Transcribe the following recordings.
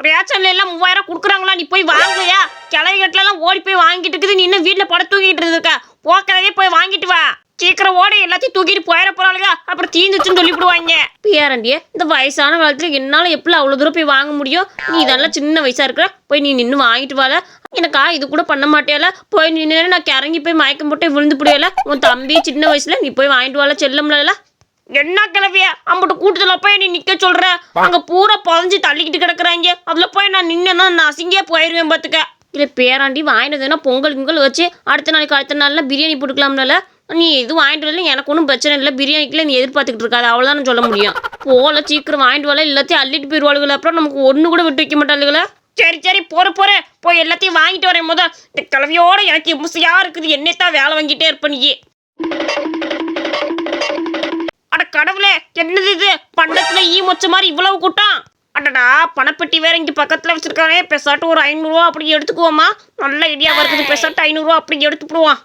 ரேஷன்ல எல்லாம் 3000 கொடுக்குறாங்களா? நீ போய் வாங்கலையா? கிளவி கட்டில எல்லாம் ஓடி போய் வாங்கிட்டு இருக்குது. நீ இன்னும் வீட்டுல படம் தூக்கிட்டு இருக்க. போக்கிறதே போய் வாங்கிட்டு வா. சீக்கிரம் ஓட, எல்லாத்தையும் தூக்கிட்டு போயிட போறாளுங்க. அப்புறம் தீந்துச்சுன்னு சொல்லிவிடுவாங்க. பேரண்டிய இந்த வயசான காலத்துல என்னால எப்படி அவ்வளவு தூரம் போய் வாங்க முடியும்? நீ இதெல்லாம் சின்ன வயசா இருக்கிற, போய் நீ நின்று வாங்கிட்டு வாழ. எனக்கா இது கூட பண்ண மாட்டேல. போய் நின்று நான் கிறங்கி போய் மயக்கம் போட்டு விழுந்து புடியல. உன் தம்பி சின்ன வயசுல நீ போய் வாங்கிட்டு வாழ செல்லம்ல. என்ன கிளவிய அம்பட்டு கூட்டத்துல போய் நீ நிக்க சொல்ற? அங்க பூரா புதஞ்சு தள்ளிக்கிட்டு கிடக்குறாங்க. அதுல போய் நான் நின்னா நான் அசிங்கே போயிருவேன் பாத்துக்க. இல்ல பேராண்டி வாங்கினதுன்னா பொங்கல் வச்சு அடுத்த நாள்ல பிரியாணி போட்டுக்கலாம்னால. நீ எதுவும் வாங்கிட்டு வரல, எனக்கு ஒன்றும் பிரச்சனை இல்லை. பிரியாணிக்குள்ள நீ எதிர்பார்த்துக்கிட்டு இருக்காது, அவ்வளோதான் சொல்ல முடியும். போல சீக்கிரம் வாங்கிட்டு வரல, எல்லாத்தையும் அள்ளிட்டு போயிடுவாளுகளை. அப்புறம் நமக்கு ஒன்று கூட விட்டு வைக்க மாட்டாளுங்களா? சரி போற போய் எல்லாத்தையும் வாங்கிட்டு வரேன். முதல் இந்த கிளவியோட எனக்கு இம்சையா இருக்குது. என்னத்தான் வேலை வாங்கிட்டே இருப்ப நீ. அட கடவுளே, என்னது இது? பண்டத்துல ஈ மொச்ச மாதிரி இவ்வளவு கூட்டம். அடடா, பணப்பெட்டி வேற இங்க பக்கத்துல வச்சிருக்கானே. பெசாட்டு ஒரு 500 ரூபா அப்படி எடுத்துக்குவோமா? நல்ல ஐடியாவா இருக்குது. பெசாட்டு 500 ரூபா அப்படி எடுத்துக்கிடுவான்.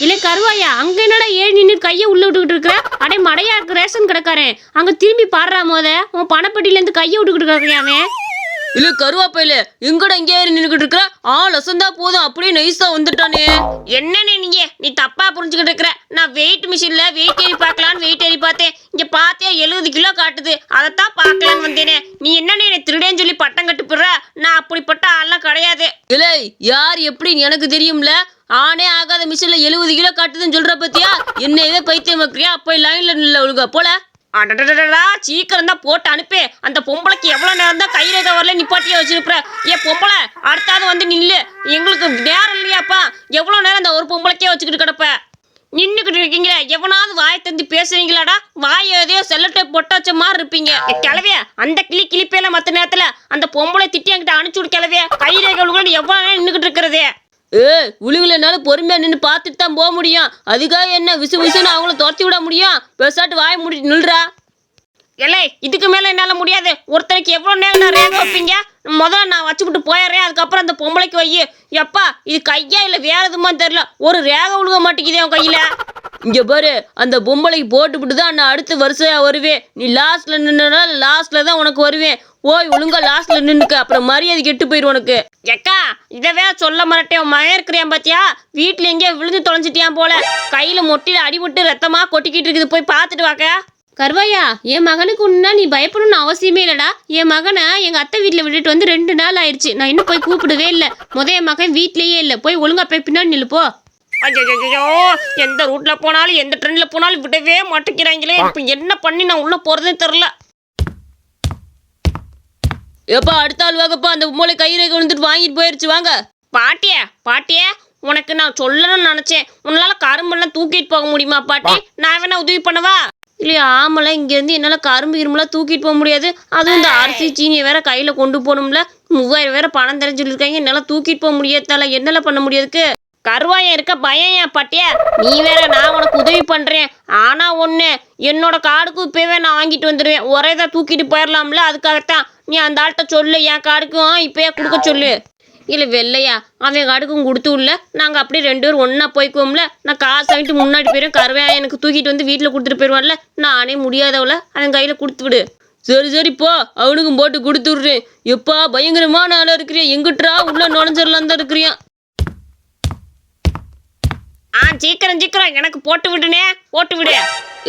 இல்லை கருவாயா, அங்க என்னடா ஏறி நின்று கையை உள்ள விட்டுக்கிட்டு இருக்கிற? அடே மடையா இருக்கு ரேஷன் கிடக்காரன். அங்க திரும்பி பாடுறா மோத. உன் பணப்பட்டியில இருந்து கையை விட்டுக்கிட்டு இருக்கிறானே. இல்ல கருவாப்பையில எங்கட இங்கே ஏறி நின்றுகிட்டு இருக்கிற? லசந்தா போதும், அப்படியே நைஸா வந்துட்டானே. என்னன்னு நீ தப்பா புரிஞ்சுக்கிட்டு இருக்கிற. நான் வெயிட் மிஷின்ல வெயிட் ஏறி பார்க்கலான்னு வெயிட் ஏறி பார்த்தேன். இங்க பார்த்தே 70 கிலோ காட்டுது. அதைத்தான் பார்க்கலான்னு வந்தேனே. நீ என்னன்னு என்னை திருடேன்னு சொல்லி பட்டம் கட்டுப்புடுற? நான் அப்படிப்பட்ட ஆள்லாம் கிடையாது. இல்லை, யார் எப்படின்னு எனக்கு தெரியும்ல. ஆனே ஆகாத மிஷின்ல 70 கிலோ காட்டுதுன்னு சொல்ற பத்தியா? என்னையவே பைத்தியம் வைக்கிறியா? போய் லைன்ல நில்ல ஒழுங்கா போல. அடடடடா, சீக்கிரம் தான் போட்டு அனுப்பே. அந்த பொம்பளைக்கு எவ்வளவு நேரம் தான் கைரேகை வரல நிப்பாட்டியே வச்சிருப்ப. ஏன் பொம்பளை அடுத்தாவது வந்து நில்லு. எங்களுக்கு நேரம் இல்லையாப்பா? எவ்வளவு நேரம் அந்த ஒரு பொம்பளைக்கே வச்சுக்கிட்டு கிடப்ப? நின்றுக்கிட்டு இருக்கீங்களா? எவனாவது வாயை தந்து பேசுறீங்களாடா? வாயை எதையோ செல்லட்டை பொட்ட வச்ச மாதிரி இருப்பீங்க. கிளவிய அந்த கிளிப்பேல மற்ற நேரத்துல அந்த பொம்பளை திட்டி என்கிட்ட அனுப்பிச்சு விடு. கிளவிய கைரேகை எவ்வளவு நேரம் நின்றுக்கிட்டு இருக்கிறதே. உழுவுலனால பொறுமையா நின்று பார்த்துட்டு தான் போக முடியும். அதுக்காக என்ன விசுன்னு அவங்கள துரத்தி விட முடியும்? பெருசாட்டு வாய முடிட்டு நில்றா. இல்லை, இதுக்கு மேல என்னால முடியாது. ஒருத்தருக்கு எவ்வளவு நேரம் நான் ரேக வைப்பீங்க? முதல்ல நான் வச்சுக்கிட்டு போயிடுறேன். அதுக்கப்புறம் அந்த பொம்பளைக்கு வையு. எப்பா இது கையா இல்லை வேற எதுமான்னு தெரியல. ஒரு ரேகை உழுக மாட்டேங்குதே உன் கையில. இங்க பாரு, அந்த பொம்பளைக்கு போட்டுவிட்டு தான் நான் அடுத்த வருஷம் வருவேன். நீ லாஸ்ட்ல நின்னா லாஸ்ட்ல தான் உனக்கு வருவேன். ஓய் ஒழுங்கா லாஸ்ட்ல நின்னுக்க, அப்புறம் மரியாதை கெட்டு போயிடும் உனக்கு. எக்கா இதவே சொல்ல மாட்டேன். மகன் இருக்கிறேன் பாத்தியா? வீட்டுல எங்கேயோ விழுந்து தொலைஞ்சிட்டியான் போல. கையில மொட்டில அடிபட்டு ரத்தமா கொட்டிக்கிட்டு இருக்குது. போய் பார்த்துட்டு வாக்க. கருவாயா, என் மகனுக்கு ஒன்றுனா நீ பயப்படணும்னு அவசியமே இல்லடா. என் மகனை எங்க அத்தை வீட்டில் விட்டுட்டு வந்து 2 நாள் ஆயிடுச்சு. நான் இன்னும் போய் கூப்பிடவே இல்லை. என் மகன் வீட்லயே இல்லை. போய் ஒழுங்கா போய் பின்னாடி நில்லு போ. ஐயோ, எந்த ரூட்ல போனாலும் எந்த ட்ரெயின்ல போனாலும் விடவே மாட்டேங்கிறாங்களே. இப்ப என்ன பண்ணி நான் உள்ள போறதே தெரியல. எப்பா அடுத்த ஆள் வாங்கப்பா. அந்த பொம்பளை கைரேகை விழுந்துட்டு வாங்கிட்டு போயிருச்சு. வாங்க. பாட்டியே உனக்கு நான் சொல்லணும்னு நினைச்சேன். உன்னால கரும்பெல்லாம் தூக்கிட்டு போக முடியுமா பாட்டி? நான் வேணா உதவி பண்ணவா? இல்லையா ஆமலாம் இங்கேருந்து என்னால் கரும்பு இரும்பெல்லாம் தூக்கிட்டு போக முடியாது. அதுவும் இந்த அரிசி சீனியை வேற கையில் கொண்டு போகணும்ல. 3000 வேற பணம் தெரிஞ்சு சொல்லியிருக்காங்க. என்னால் தூக்கிட்டு போக முடியாதால என்னெல்லாம் பண்ண முடியாதுக்கு? கருவாயம் இருக்க பயம் ஏன் பாட்டியா? நீ வேற நான் உனக்கு உதவி பண்றேன். ஆனா ஒண்ணு, என்னோட கார்டுக்கும் இப்பவே நான் வாங்கிட்டு வந்துடுவேன். ஒரே தான் தூக்கிட்டு போயிடலாம்ல. அதுக்காகத்தான் நீ அந்த ஆள்கிட்ட சொல்லு, என் கார்டுக்கும் இப்பயே கொடுக்க சொல்லு. இல்லை வெள்ளையா, அவன் காடுக்கும் கொடுத்து விடல. நாங்கள் அப்படியே 2 பேரும் ஒன்றா போய்க்குவோம்ல. நான் காசு வாங்கிட்டு முன்னாடி போயிடும். கருவாயா எனக்கு தூக்கிட்டு வந்து வீட்டில் கொடுத்துட்டு போயிடுவான்ல. நானே முடியாதவள அவன் கையில் கொடுத்து விடு. சரி போ, அவனுக்கும் போட்டு கொடுத்து விடுறேன். எப்பா பயங்கரமான ஆளா இருக்கிறியா? எங்கிட்டா உள்ள நுழைஞ்சிடலாம் தான் இருக்கிறியா? சீக்கிரம் எனக்கு போட்டு விடுனே, போட்டு விடு.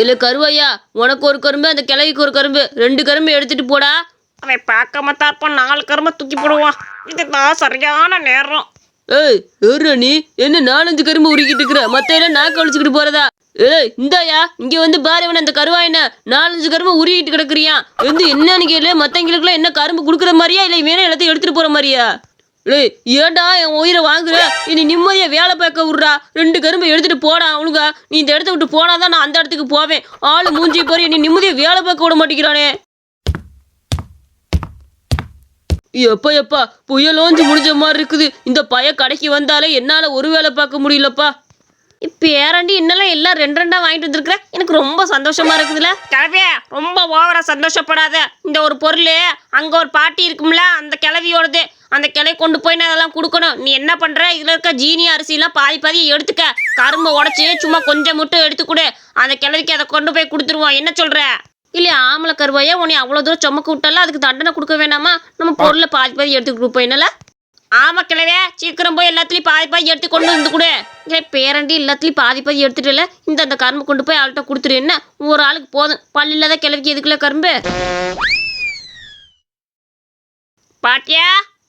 இல்ல கருவாயா, உனக்கு ஒரு கரும்பு, அந்த கிளைக்கு ஒரு கரும்பு, 2 கரும்பு எடுத்துட்டு போடா. அவன் பார்க்காம தாப்பான் 4 கரும்பை தூக்கி போடுவான். இதுதான் சரியான நேரம். ஏறா நீ என்ன 4-5 கரும்பு உருக்கிட்டு இருக்கிற? மத்த எல்லாம் நாக்கு அழிச்சுக்கிட்டு போறதா? இந்தாயா இங்க வந்து பாரு, அந்த கருவாயின 4-5 கரும்பு உருகிட்டு கிடக்குறியா? என்னன்னு கேளு. மத்தவங்களுக்குலாம் என்ன கரும்பு கொடுக்குற மாதிரியா இல்லை வேணும் எல்லாத்தையும் எடுத்துட்டு போற மாதிரியா? ஏண்டா என் உயிரை வாங்குற? இனி நிம்மதியா வேலை பார்க்க விட்றா. 2 கரும்பு எடுத்துட்டு போடா. அவனுங்க நீ இந்த இடத்த விட்டு போனாதான் நான் அந்த இடத்துக்கு போவேன். ஆளு மூஞ்சி போறி நீ நிம்மதியா வேலை பார்க்க விட மாட்டேங்கிறானே. எப்பா புயலோஞ்சு முடிஞ்ச மாதிரி இருக்குது. இந்த பய கடைக்கு வந்தாலே என்னால ஒரு வேலை பார்க்க முடியலப்பா. இப்போ ஏறாண்டி இன்னெல்லாம் எல்லாம் 2 வாங்கிட்டு வந்துருக்குற. எனக்கு ரொம்ப சந்தோஷமா இருக்குதுல்ல. கிளவிய ரொம்ப ஓவரா சந்தோஷப்படாத. இந்த ஒரு பொருள் அங்க ஒரு பாட்டி இருக்கும்ல, அந்த கிளவியோடது. அந்த கிளை கொண்டு போய் நான் அதெல்லாம் கொடுக்கணும். நீ என்ன பண்ற? இதுல இருக்க ஜீனி அரிசிலாம் பாதி எடுத்துக்க. கரும்பை உடச்சி சும்மா கொஞ்சம் மட்டும் எடுத்து கொடு. அந்த கிளவிக்கு அதை கொண்டு போய் கொடுத்துருவோம். என்ன சொல்ற? இல்லை ஆம்பளை கருவாயா உன்னை அவ்வளோ தூரம் சுமக்க விட்டால அதுக்கு தண்டனை கொடுக்க வேணாமா? நம்ம பொருளை பாதி பாதி எடுத்துக்கிட்டு போயினால. ஆமா கிழவே, சீக்கிரம் போய் எல்லாத்துலயும் பாதி பாதி எடுத்து கொண்டு வந்து கொடு. இல்லை பேரண்டி எல்லாத்துலேயும் பாதி பாதி எடுத்துட்டுல அந்த கரும்பு கொண்டு போய் அவள்கிட்ட கொடுத்துரு. என்ன ஒரு ஆளுக்கு போதும், பல்லு இல்லாத கிழவிக்கு எதுக்குள்ள கரும்பு? பாட்டியா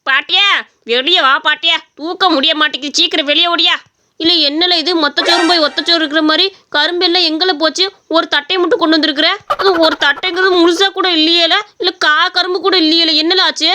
பாட்டியா, வெளியே வா பாட்டியா, தூக்க முடிய மாட்டேங்குது, சீக்கிரம் வெளியே ஓடியா. இல்லை என்னல இது மொத்தச்சோறும் போய் ஒத்தச்சோறு இருக்கிற மாதிரி கரும்பு எல்லாம் எங்களை போச்சு? ஒரு தட்டையை மட்டும் கொண்டு வந்திருக்கிற. அது ஒரு தட்டைங்கிறது முழுசா கூட இல்லையல, இல்லை கரும்பு கூட இல்லையல, என்னல ஆச்சு?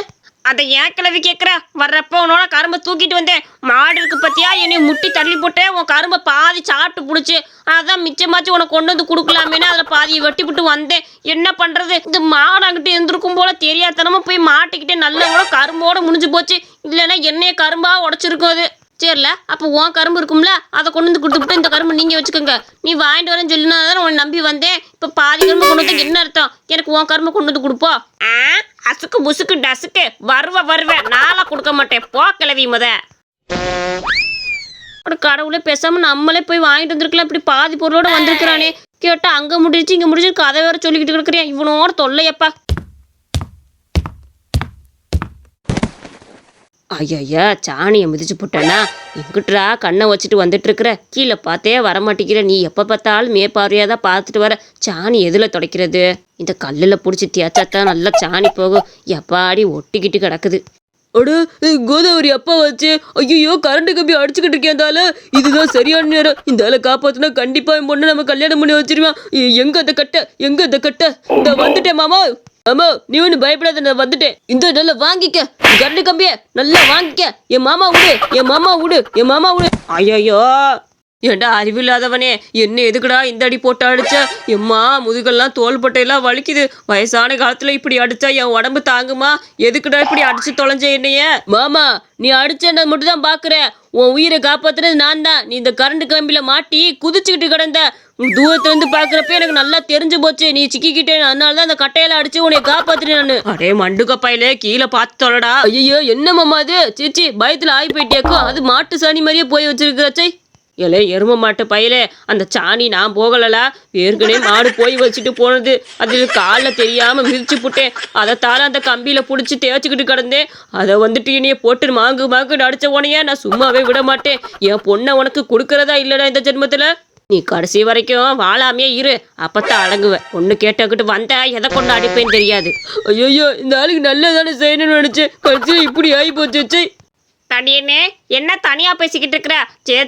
அதை ஏன் கிளவி கேட்குற? வர்றப்ப உன்னோட கரும்பை தூக்கிட்டு வந்தேன். மாடு இருக்கு பத்தியா, என்னை முட்டி தள்ளி போட்டு உன் கரும்பை பாதி சாப்பிட்டு பிடிச்சி, அதான் மிச்சமாச்சு உனக்கு கொண்டு வந்து கொடுக்கலாமேன்னு அதில் பாதியை வெட்டி விட்டு வந்தேன். என்ன பண்ணுறது, இந்த மாடு அங்கிட்டு இருந்திருக்கும் போல தெரியாதனமா போய் மாட்டிக்கிட்டே நல்ல கூட கரும்போட முடிஞ்சு போச்சு. இல்லைன்னா என்னைய கரும்பாக உடச்சிருக்கும் அது. சரில, அப்போ உன் கரும்பு இருக்கும்ல, அதை கொண்டு வந்து கொடுத்துட்டு இந்த கரும்பு நீங்கள் வச்சுக்கோங்க. நீ வாங்கிட்டு வரேன்னு சொல்லினா தான் உன்னை நம்பி வந்தேன். இப்போ பாதி கரும்பு கொண்டு வந்து என்ன அர்த்தம்? எனக்கு உன் கரும்பு கொண்டு வந்து கொடுப்போம். அசுக்கு புசுக்கு டசுக்கு வருவேன், நாளா கொடுக்க மாட்டேன், போ கிளவி முத. கடவுளே, பேசாம நம்மளே போய் வாங்கிட்டு வந்திருக்கலாம். இப்படி பாதி பொருளோட வந்திருக்கிறானே. கேட்டா அங்கே முடிச்சு இங்கே முடிச்சு கதை வேற சொல்லிக்கிட்டு இருக்கிறேன். இவனோட தொல்லையப்பா. ஐயா சாணியை மிதிச்சு போட்டேன்னா எங்கிட்டா கண்ணை வச்சுட்டு வந்துட்டு இருக்கிற? கீழே பார்த்தே வரமாட்டேங்கிற. நீ எப்போ பார்த்தாலும் மேற்பார்வையாக தான் பார்த்துட்டு வர. சாணி எதில் துடைக்கிறது? இந்த கல்லில் பிடிச்சி தேய்ச்சாத்தான் நல்லா சாணி போகும். எப்பாடி ஒட்டிக்கிட்டு கிடக்குது. அட கோதாவரி அப்பா வச்சு ஐயோ கரண்ட் கம்பி அடிச்சுக்கிட்டு இருக்கேன். இதுதான் சரியான நேரம். இந்த ஆளை காப்பாத்தினா கண்டிப்பா என் பொண்ணு நம்ம கல்யாணம் பண்ணி வச்சிருவான். எங்க அந்த கட்டை இந்த வந்துட்டேன் மாமா. ஆமா, நீ ஒண்ணு பயப்படாத, நான் வந்துட்டேன். இந்த நல்லா வாங்கிக்க கரண்ட் கம்பிய, நல்லா வாங்கிக்க. என் மாமா விடு. ஐயோ, ஏண்டா அறிவில்லாதவனே, என்ன எதுக்குடா இந்த அடி போட்டு அடிச்ச? எம்மா முதுகெல்லாம் தோள்பட்டையெல்லாம் வலிக்குது. வயசான காலத்துல இப்படி அடிச்சா என் உடம்பு தாங்குமா? எதுக்குடா இப்படி அடிச்சு தொலைஞ்ச என்னைய? மாமா, நீ அடிச்சேன்ன மட்டும் தான் பாக்குறேன். உன் உயிரை காப்பாத்துறது நான் தான். நீ இந்த கரண்ட் கம்பியில மாட்டி குதிச்சுக்கிட்டு கிடந்த. தூரத்துல இருந்து பாக்குறப்ப எனக்கு நல்லா தெரிஞ்சு போச்சு நீ சிக்கிக்கிட்டேன். அதனாலதான் அந்த கட்டையில அடிச்சு உன்னை காப்பாத்துறேன் நானு. அடே மண்டுக்க பையிலே, கீழே பார்த்து தொலைடா. ஐயோ, என்ன மாமா அது? சீச்சி, பயத்துல ஆகி போயிட்டேக்கும். அது மாட்டு சாணி மாதிரியே போய் வச்சிருக்கிறச்சை. ஏலே எரும மாட்டு பையிலே, அந்த சாணி நான் போகலலா, ஏற்கனவே மாடு போய் வச்சுட்டு போனது. அதில் காலில் தெரியாம மிதிச்சு புட்டேன். அதைத்தால அந்த கம்பியில பிடிச்சி தேய்ச்சிக்கிட்டு கிடந்தேன். அதை வந்துட்டு இனிய போட்டு மாங்கு அடிச்ச உனைய நான் சும்மாவே விட மாட்டேன். என் பொண்ணை உனக்கு கொடுக்கறதா இல்லடா இந்த ஜென்மத்துல. நீ கடைசி வரைக்கும் வாழாமே இரு, அப்பத்தான் அடங்குவேன். ஒன்று கேட்டுக்கிட்டு வந்த எதை கொண்டு அடிப்பேன்னு தெரியாது. ஐயோ, இந்த ஆளுக்கு நல்லதானே செய்யணும்னு நினைச்சேன். கடைசியில் இப்படி ஆகி போச்சு. தடியனே, என்ன தனியா பேசிக்கிட்டு இருக்கிற?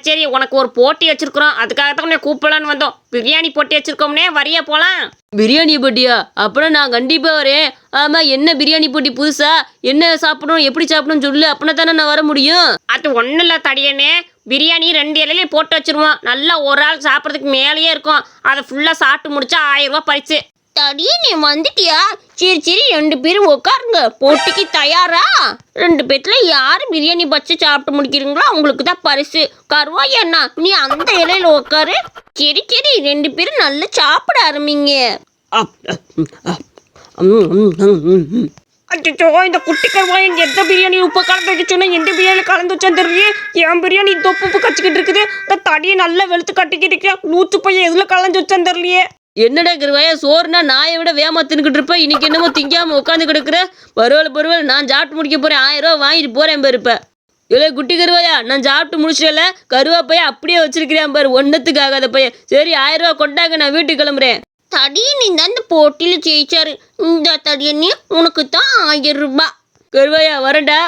சரி, உனக்கு ஒரு போட்டி வச்சிருக்கிறோம், அதுக்காகத்தான் உன்னை கூப்பிடலான்னு வந்தோம். பிரியாணி போட்டி வச்சிருக்கோம்னே, வரியா போலாம்? பிரியாணி போட்டியா? அப்புறம் நான் கண்டிப்பா வரேன். ஆமா, என்ன பிரியாணி போட்டி புதுசா? என்ன சாப்பிடணும், எப்படி சாப்பிடணும்னு சொல்லு, அப்படின்னா தானே நான் வர முடியும். அது ஒன்றும் இல்லை தடியனே, பிரியாணி 2 இலையிலே போட்டு வச்சிருவோம். நல்லா ஒரு ஆள் சாப்பிட்றதுக்கு மேலேயே இருக்கும். அதை ஃபுல்லாக சாப்பிட்டு முடிச்சா 1000 ரூபா பரிசு. தடியே, நீ வந்துட்டியா? சரி 2 பேரும் உட்காருங்க. போட்டிக்கு தயாரா? 2 பேத்துல யாரு பிரியாணி பச்சு சாப்பிட்டு முடிக்கிறீங்களோ அவங்களுக்கு தான் பரிசு. கருவாயண்ணா, நீ அந்த இலையில உட்காரு. சரி 2 பேரும் நல்லா சாப்பிட ஆரம்பிங்க. அச்சோ, இந்த குட்டி கருவாயன் எந்த பிரியாணி உப்பு கலந்து வைக்க சொன்னா எந்த பிரியாணி கலந்து வச்சா தெரியல. என் பிரியாணி இந்த உப்பு கச்சிக்கிட்டு இருக்குது. இந்த தடியை நல்லா வெளுத்து கட்டிக்கிட்டு இருக்கேன். நூற்று பையன் எதுல கலந்து வச்சான்னு தெரியலையே. என்னடா கருவாயா, சோறுனா நாயை விட வேமா தின்னுக்கிட்டு இருப்பேன். இன்னைக்கு என்னமோ திங்காம உட்காந்து கிடக்குற. பரவாயில்ல, நான் சாப்பிட்டு முடிக்க போறேன். 1000 ரூபா வாங்கிட்டு போறேன் பாரு. இப்ப இல்லை குட்டி கருவாயா, நான் சாப்பிட்டு முடிச்சல. கருவாப்பைய அப்படியே வச்சிருக்கிறேன் பாரு, ஒன்னத்துக்கு ஆகாத பையன். சரி 1000 ரூபா கொண்டாங்க, நான் வீட்டுக்கு கிளம்புறேன். தடியன் இந்த அந்த போட்டியில ஜெயிச்சாரு. இந்த தடியன் உனக்கு தான் 1000 ரூபாய். கருவாயா வரேன்டா.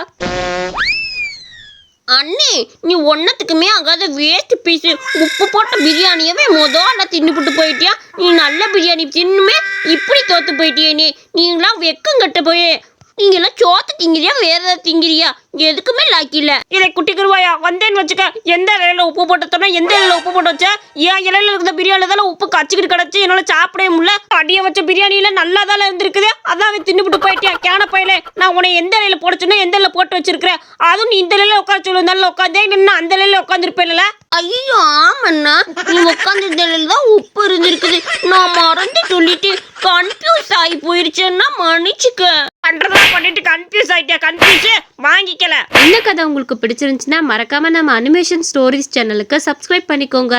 அண்ணே, நீ ஒன்னத்துக்குமே ஆகாத வேஸ்ட் பீஸு. உப்பு போட்ட பிரியாணியவே முதல்ல தின்னுபிட்டு போயிட்டியா? நீ நல்ல பிரியாணி தின்னுமே இப்படி தோத்து போயிட்டியே. நீங்களாம் வெக்கம் கட்ட போயே. நீங்களாம் சோத்து திங்கிறியா வேற ஏதாவது திங்கிறியா? எதுக்குமே லாக்கி இல்லை. இதை குட்டி கருவாயா வந்தேன்னு வச்சுக்க. எந்த இலையில உப்பு போட்டோன்னா எந்த இலையில உப்பு போட்டு வச்ச? ஏன் இலையில இருக்கிற பிரியாணி தானே உப்பு கச்சிக்கிட்டு கிடச்சி என்னால் சாப்பிடவே முடியல. அடியை வச்ச பிரியாணியில நல்லா தானே இருந்திருக்குது. அதான் தின்னுபிட்டு போயிட்டியா கேன பையில. நான் உன்னை எந்த இலையில போடச்சுன்னா எந்த இலையில போட்டு வச்சிருக்கிறேன். அதுவும் நீ இந்த இலையில உட்கார சொல்லுந்தால உட்காந்தே நின்று அந்த இலையில உட்காந்துருப்பேன்ல. ஐயோ ஆமண்ணா, நீ உட்காந்து தான் உப்பு இருந்திருக்குது. நான் மறந்து சொல்லிட்டு கன்ஃபியூஸ் ஆகி போயிருச்சேன்னா மன்னிச்சுக்க. பண்றதா பண்ணிட்டு கன்ஃபியூஸ் ஆயிட்டியா? கன்ஃபியூஸ் வாங்கிக்கல. இந்த கதை உங்களுக்கு பிடிச்சிருந்துச்சுன்னா மறக்காம நம்ம அனிமேஷன் ஸ்டோரிஸ் சேனலுக்கு சப்ஸ்கிரைப் பண்ணிக்கோங்க.